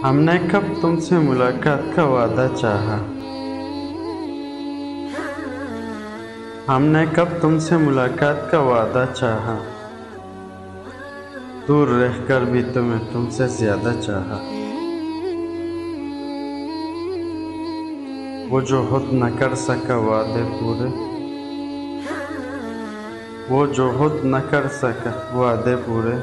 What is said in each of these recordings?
हमने कब तुमसे मुलाकात का वादा चाहा। हमने कब तुमसे मुलाकात का वादा चाहा। दूर रहकर भी तुम्हें तुमसे ज्यादा चाहा। वो जो खुद न कर सका वादे पूरे, वो जो खुद न कर सका वादे पूरे,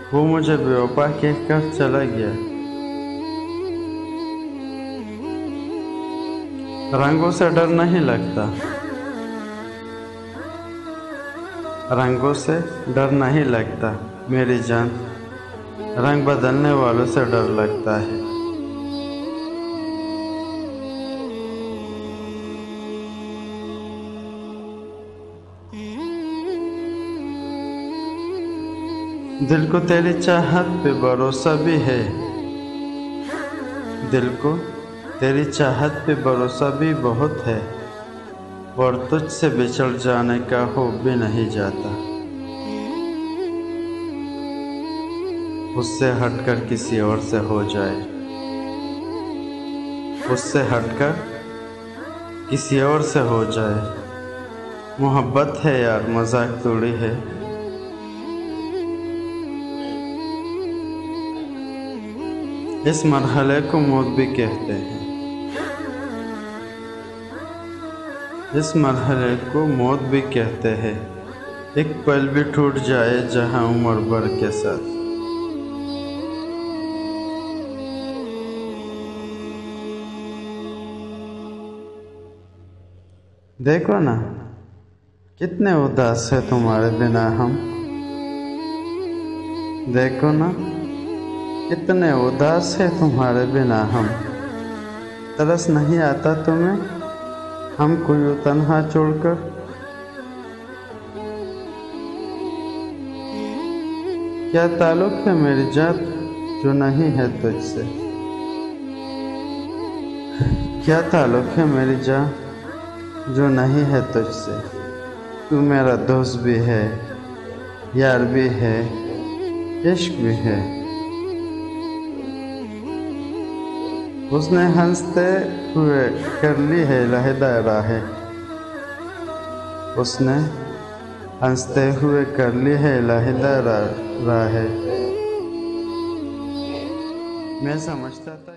वो मुझे बेवफा कहकर चला गया। रंगों से डर नहीं लगता, रंगों से डर नहीं लगता मेरी जान, रंग बदलने वालों से डर लगता है। दिल को तेरी चाहत पे भरोसा भी है, दिल को तेरी चाहत पे भरोसा भी बहुत है, और तुझसे बिछड़ जाने का हो भी नहीं जाता। उससे हटकर किसी और से हो जाए, उससे हटकर किसी और से हो जाए। मोहब्बत है यार, मजाक थोड़ी है। इस मरहले को मौत भी कहते हैं, इस मरहले को मौत भी कहते हैं। एक पल भी टूट जाए जहां उम्र भर के साथ। देखो ना कितने उदास है तुम्हारे बिना हम। देखो ना कितने उदास है तुम्हारे बिना हम। तरस नहीं आता तुम्हें हमको यूं तन्हा छोड़कर। क्या ताल्लुक है मेरी जात जो नहीं है तुझसे। क्या ताल्लुक है मेरी जात जो नहीं है तुझसे। तू मेरा दोस्त भी है, यार भी है, इश्क भी है। उसने हंसते हुए कर ली है लहदा राहें, उसने हंसते हुए कर ली है लहदा राहें। मैं समझता था